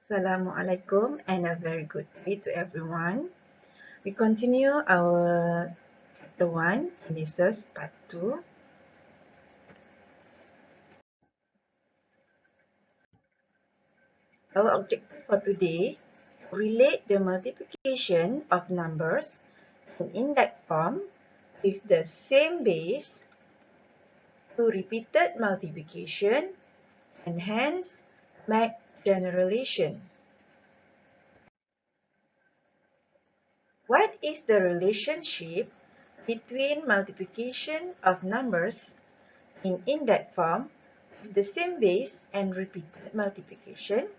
Assalamualaikum and a very good day to everyone. We continue our chapter 1, Indices part 2. Our objective for today, relate the multiplication of numbers in index form with the same base to repeated multiplication and hence make generalization. What is the relationship between multiplication of numbers in index form with the same base and repeated multiplication?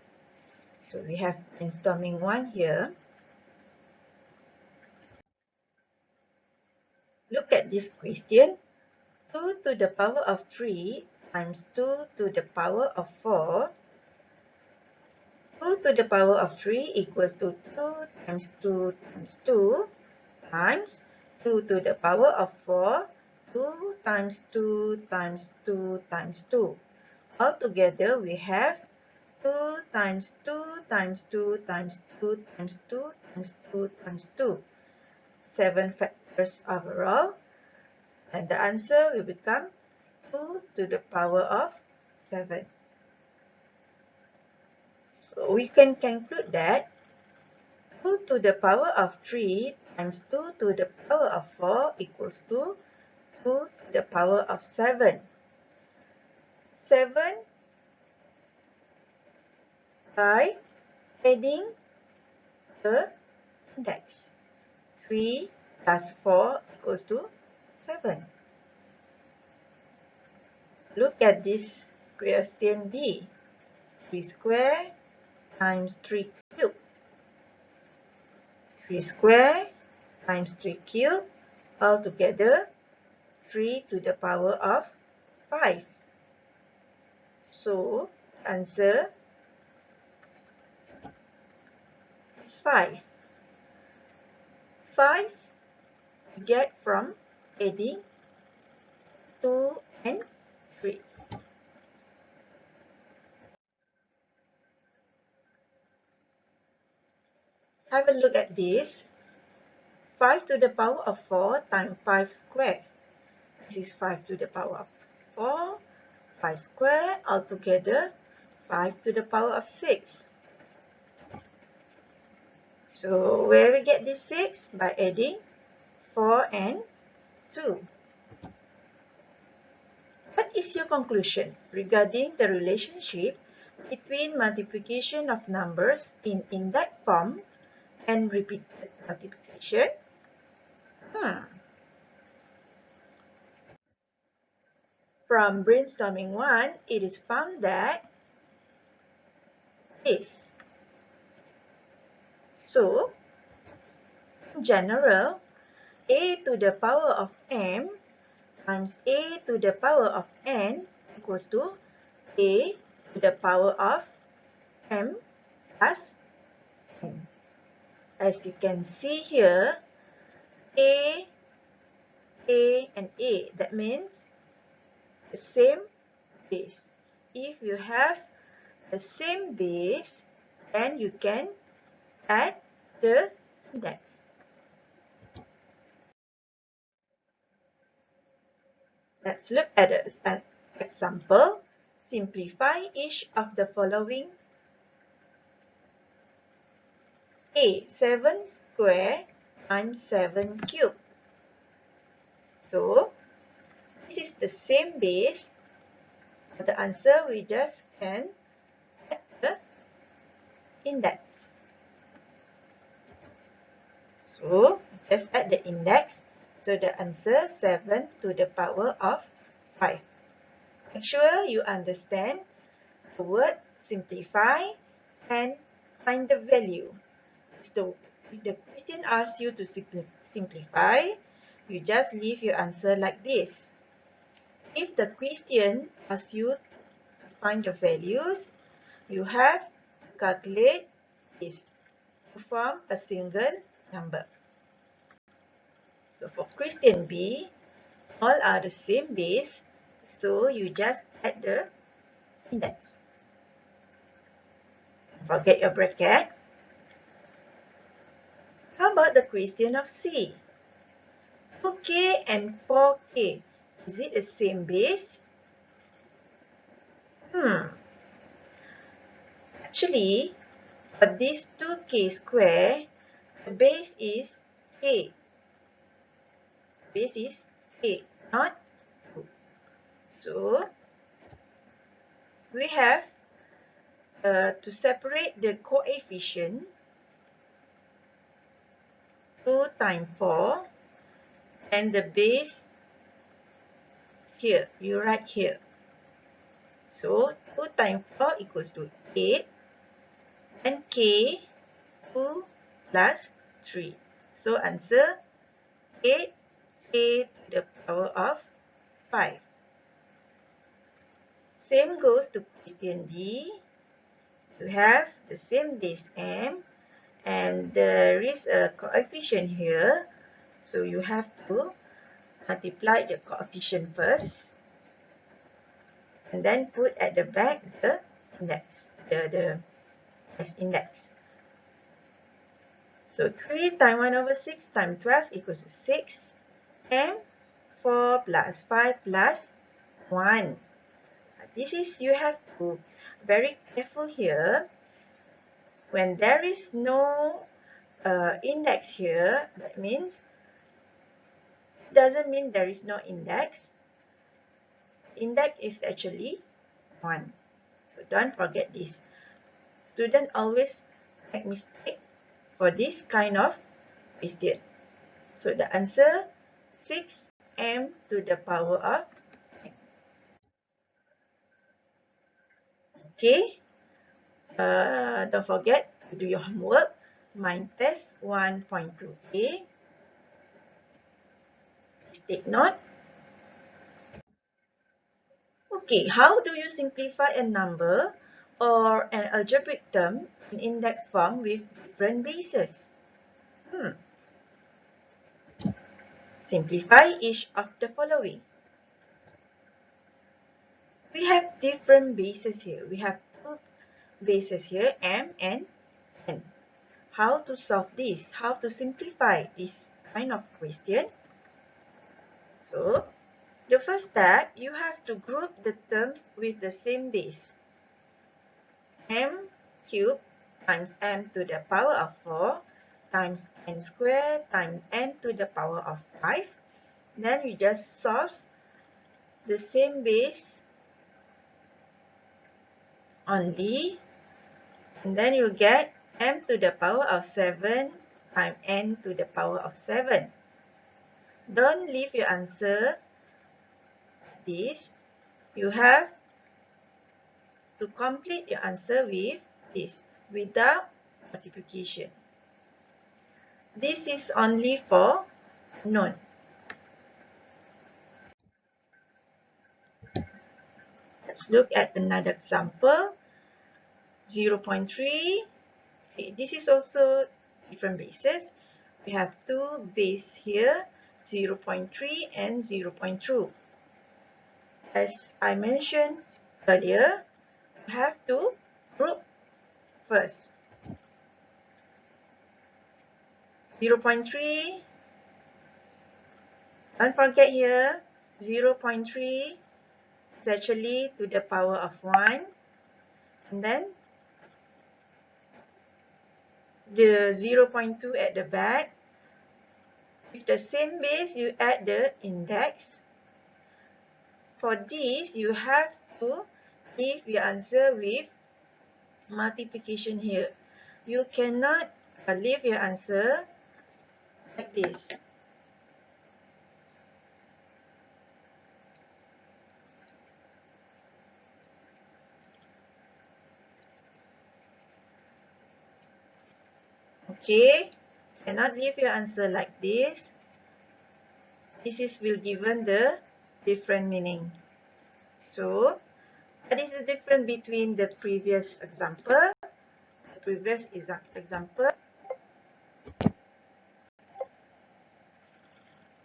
So we have brainstorming 1 here. Look at this question. 2 to the power of 3 times 2 to the power of 4. 2 to the power of 3 equals to 2 times 2 times 2 times 2 to the power of 4, 2 times 2 times 2 times 2. Altogether, we have 2 times 2 times 2 times 2 times 2 times 2 times 2. 7 factors overall. And the answer will become 2 to the power of 7. So we can conclude that 2 to the power of 3 times 2 to the power of 4 equals to 2 to the power of 7. 7 by adding the index. 3 plus 4 equals to 7. Look at this question B. 3 square times 3 cube. 3 square times 3 cube, altogether 3 to the power of 5. So, answer is 5. 5 we get from adding 2 and 3. Have a look at this. 5 to the power of 4 times 5 square. This is 5 to the power of 4. 5 square, altogether 5 to the power of 6. So where we get this 6? By adding 4 and 2. What is your conclusion regarding the relationship between multiplication of numbers in index form and repeated multiplication? From brainstorming 1, it is found that this. So, in general, a to the power of m times a to the power of n equals to a to the power of m plus n. As you can see here, a, and a. That means the same base. If you have the same base, then you can add the index. Let's look at an example. Simplify each of the following. A. 7 square times 7 cube. So, this is the same base. For the answer, we just can add the index. So, just add the index. So, the answer 7 to the power of 5. Make sure you understand the word simplify and find the value. So, if the question asks you to simplify, you just leave your answer like this. If the question asks you to find the values, you have to calculate this to form a single number. So for question B, all are the same base, so you just add the index. Forget your bracket. How about the question of C? 2k and 4k. Is it the same base? Actually, for this 2k square, the base is k. Base is k, not 2. So, we have to separate the coefficient 2 times 4 and the base here. You write here. So, 2 times 4 equals to 8 and k 2 plus 3. So, answer 8 k to the power of 5. Same goes to question D. You have the same base m and there is a coefficient here. So you have to multiply the coefficient first and then put at the back the index, the index. So 3 times 1 over 6 times 12 equals to 6 and 4 plus 5 plus 1. This is, you have to be very careful here. When there is no index here, that means it doesn't mean there is no index. Index is actually 1. So don't forget this. Students always make mistake for this kind of question. So the answer 6m to the power of 10. Okay. Don't forget to do your homework. Mind test 1.2a. Please take note. Okay, how do you simplify a number or an algebraic term in index form with different bases? Simplify each of the following. We have different bases here. We have two bases here, m and n. How to solve this? How to simplify this kind of question? So, the first step, you have to group the terms with the same base. M cubed times m to the power of 4 times n squared times n to the power of 5. Then you just solve the same base only. And then you get m to the power of 7 times n to the power of 7. Don't leave your answer like this. You have to complete your answer with this, without multiplication. This is only for unknown. Let's look at another example. 0.3. Okay, this is also different bases. We have two bases here, 0.3 and 0.2. As I mentioned earlier, you have to group first. 0.3, don't forget here, 0.3 is actually to the power of 1. And then the 0.2 at the back. With the same base, you add the index. For this, you have to leave your answer with multiplication here. You cannot leave your answer like this. Okay, cannot leave your answer like this. This is will given the different meaning. So, what is the difference between the previous example? The previous example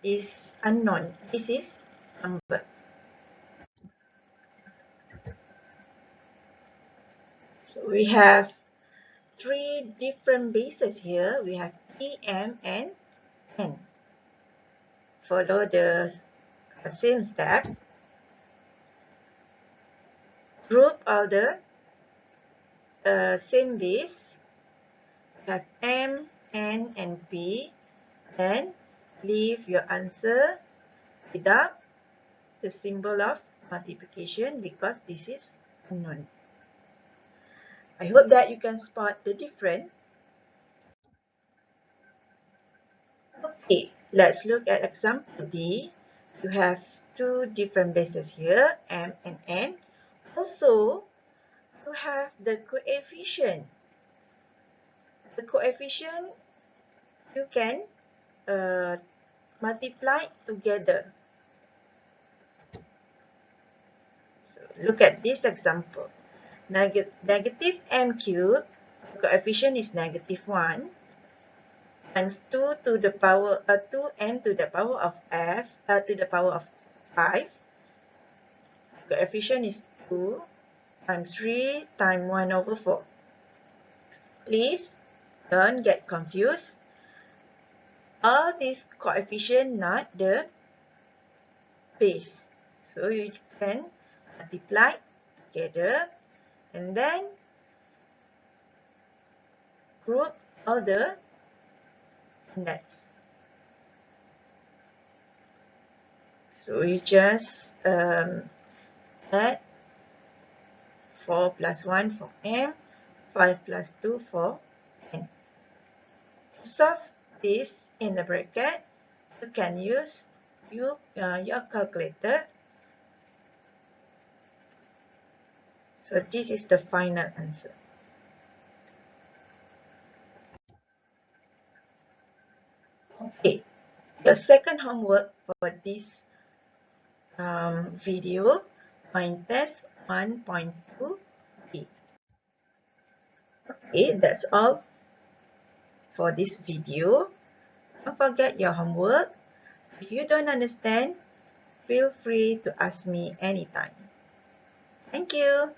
is unknown. This is number. So we have three different bases here. We have P, M, and N. Follow the same step. Group all the same base. We have M, N, and P. Then leave your answer without the symbol of multiplication because this is unknown. I hope that you can spot the difference. Okay, let's look at example D. You have two different bases here, M and N. Also, you have the coefficient. The coefficient you can multiply together. So look at this example. Negative m cubed, the coefficient is -1, times 2 to the power 2n to the power of f to the power of 5. The coefficient is 2 times 3 times 1 over 4. Please don't get confused. All these coefficient not the base. So you can multiply together and then group all the index. So you just add 4 plus 1 for m, 5 plus 2 for n. To solve this in the bracket, you can use your calculator. So this is the final answer. Okay, your second homework for this video, mind test 1.2b. Okay, that's all for this video. Don't forget your homework. If you don't understand, feel free to ask me anytime. Thank you.